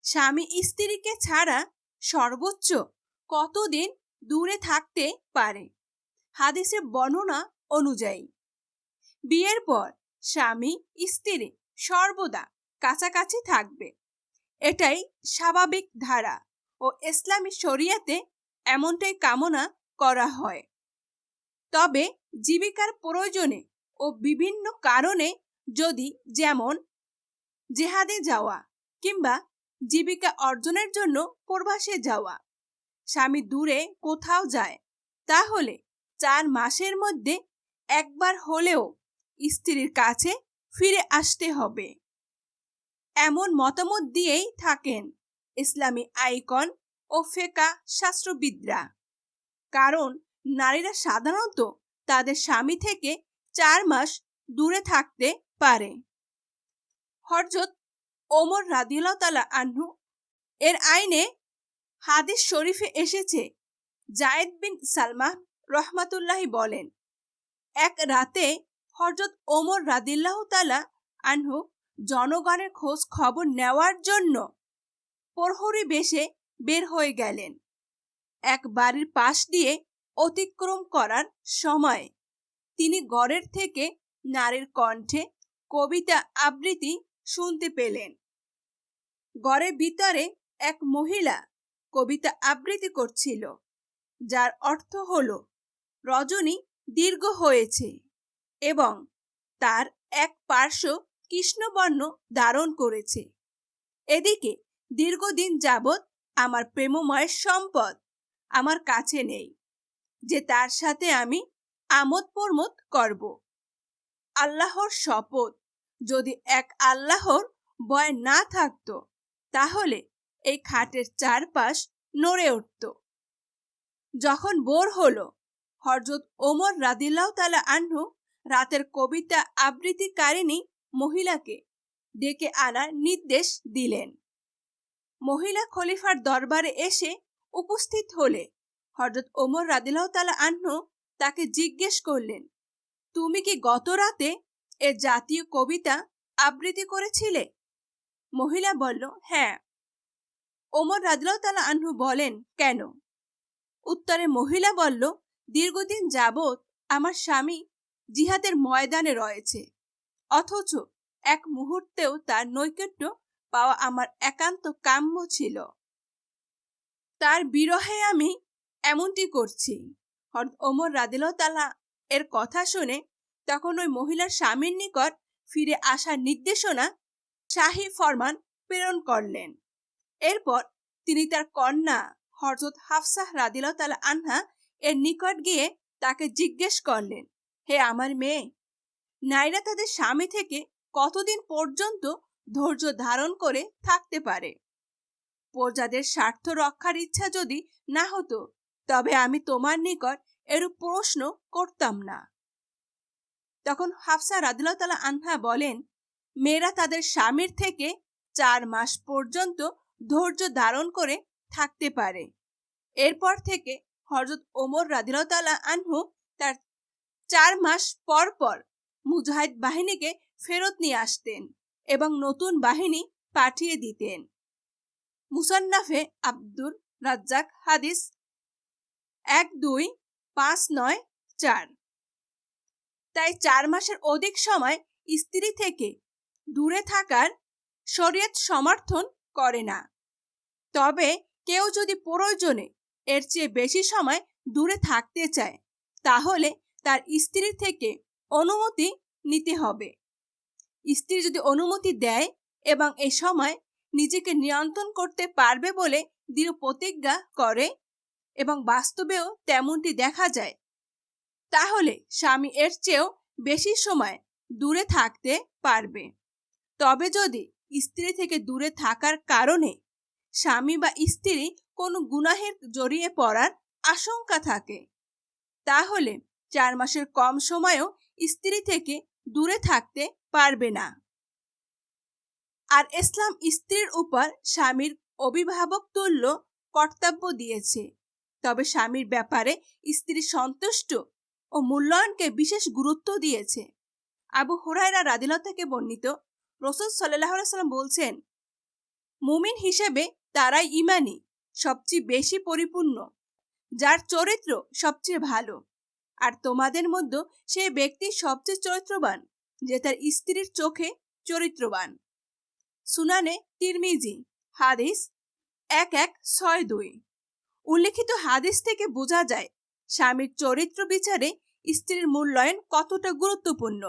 স্বামী স্ত্রীকে ছাড়া সর্বোচ্চ কতদিন দূরে থাকতে পারে? হাদিসের বর্ণনা অনুযায়ী বিয়ের পর স্বামী স্ত্রী সর্বদা কাছাকাছি থাকবে। এটাই স্বাভাবিক ধারা ও ইসলামী শরিয়াতে এমনটাই কামনা করা হয়। তবে জীবিকার প্রয়োজনে ও বিভিন্ন কারণে, যদি যেমন জেহাদে যাওয়া কিংবা জীবিকা অর্জনের জন্য প্রবাসে যাওয়া, স্বামী দূরে কোথাও যায়, তাহলে 4 মাসের মধ্যে একবার হলেও স্ত্রীর কাছে ফিরে আসতে হবে। এমন মতামত দিয়েই থাকেন ইসলামী আইকন ও ফিকহ শাস্ত্রবিদরা। কারণ নারীরা সাধারণত তাদের স্বামী থেকে 4 মাস দূরে থাকতে পারে। হযরত ওমর রাদিয়াল্লাহু তাআলা আনহু এর আইনে হাদিস শরীফে এসেছে, যায়েদ বিন সালমান রাহমাতুল্লাহি বলেন, এক রাতে হযরত ওমর রাদিয়াল্লাহু তাআলা আনহু জনগণের খোঁজ খবর নেওয়ার জন্য প্রহরী বেশে বের হয়ে গেলেন। এক বাড়ির পাশ দিয়ে অতিক্রম করার সময় তিনি ঘরের থেকে নারীর কণ্ঠে কবিতা আবৃত্তি শুনতে পেলেন। ঘরের ভিতরে এক মহিলা কবিতা আবৃত্তি করছিল, যার অর্থ হলো রজনী দীর্ঘ হয়েছে এবং তার এক পার্শ্ব কৃষ্ণবর্ণ ধারণ করেছে। এদিকে দীর্ঘদিন যাবৎ আমার প্রেমময়ের সম্পদ আমার কাছে নেই, যে তার সাথে আমি আমোদ প্রমোদ করব। আল্লাহর শপথ, যদি এক আল্লাহর ভয় না থাকতো তাহলে এই খাটের চারপাশ নড়ে উঠত। যখন ভোর হলো, হযরত ওমর রাদিয়াল্লাহু তাআলা আনহু রাতের কবিতা আবৃত্তিকারিণী মহিলাকে ডেকে আনার নির্দেশ দিলেন। মহিলা খলিফার দরবারে এসে উপস্থিত হলে হযরত ওমর রাদিয়াল্লাহু তাআলা আনহু তাকে জিজ্ঞেস করলেন, তুমি কি গত রাতে এ জাতীয় কবিতা আবৃত্তি করেছিলে? মহিলা বলল, হ্যাঁ। ওমর রাদিয়াল্লাহু তাআলা আনহু বলেন, কেন? উত্তরে মহিলা বলল, দীর্ঘদিন যাবৎ আমার স্বামী জিহাদের ময়দানে রয়েছে, অথচ এক মুহূর্তেও তার নৈকট্য পাওয়া আমার একান্ত কাম্য ছিল। তার বিরহে আমি এমনটি করছি। হযরত ওমর রাদিয়াল্লাহু তাআলা এর কথা শুনে তখন ওই মহিলার স্বামীর নিকট ফিরে আসার নির্দেশনা শাহী ফরমান প্রেরণ করলেন। এরপর তিনি তার কন্যা হযরত হাফসা রাদিয়াল্লাহু তাআলা আনহা এর নিকট গিয়ে তাকে জিজ্ঞেস করলেন, হে আমার মেয়ে, নারীরা তাদের স্বামী থেকে কতদিন পর্যন্ত ধৈর্য ধারণ করে থাকতে পারে? প্রজাদের স্বার্থ রক্ষার ইচ্ছা যদি না হতো, তবে আমি তোমার নিকট এরূপ প্রশ্ন করতাম না। তখন হাফসা রাদিয়াল্লাহু তাআলা আনহা বলেন, মেয়েরা তাদের স্বামীর থেকে 4 মাস পর্যন্ত ধৈর্য ধারণ করে থাকতে পারে। এরপর থেকে হযরত ওমর রাদিয়াল্লাহু তাআলা আনহু তার 4 মাস পর পর মুজাহিদ বাহিনীকে ফেরত নিয়ে আসতেন এবং নতুন বাহিনী পাঠিয়ে দিতেন। মুসান্নাফে আব্দুর রাজ্জাক হাদিস 12594। তাই 4 মাসের অধিক সময় স্ত্রী থেকে দূরে থাকার শরীয়ত সমর্থন করে না। তবে কেউ যদি প্রয়োজনে এর চেয়ে বেশি সময় দূরে থাকতে চায়, তাহলে তার স্ত্রী থেকে অনুমতি নিতে হবে। স্ত্রী যদি অনুমতি দেয় এবং এ সময় নিজেকে নিয়ন্ত্রণ করতে পারবে বলে দৃঢ় প্রতিজ্ঞা করে এবং বাস্তবেও তেমনটি দেখা যায়, তাহলে স্বামী এর চেয়েও বেশি সময় দূরে থাকতে পারবে। তবে যদি স্ত্রী থেকে দূরে থাকার কারণে স্বামী বা স্ত্রী কোনো গুনাহের জড়িয়ে পড়ার আশঙ্কা থাকে, তাহলে 4 মাসের কম সময়েও স্ত্রী থেকে দূরে থাকতে পারবে না। আর ইসলাম স্ত্রীর উপর স্বামীর অভিভাবক তুল্য কর্তব্য দিয়েছে। তবে স্বামীর ব্যাপারে স্ত্রী সন্তুষ্ট ও মূল্যায়নকে বিশেষ গুরুত্ব দিয়েছে। আবু হুরায়রা রাদিয়াল্লাহু থেকে বর্ণিত, রাসূল সাল্লাল্লাহু আলাইহি ওয়াসাল্লাম বলছেন, মুমিন হিসেবে তারাই ঈমানী, সবচেয়ে বেশি পরিপূর্ণ, যার চরিত্র সবচেয়ে ভালো। আর তোমাদের মধ্যে সেই ব্যক্তি সবচেয়ে চরিত্রবান যে তার স্ত্রীর চোখে চরিত্রবান। সুনানে তিরমিজি হাদিস 1162। উল্লেখিত হাদিস থেকে বোঝা যায় স্বামীর চরিত্র বিচারে স্ত্রীর মূল্যায়ন কতটা গুরুত্বপূর্ণ।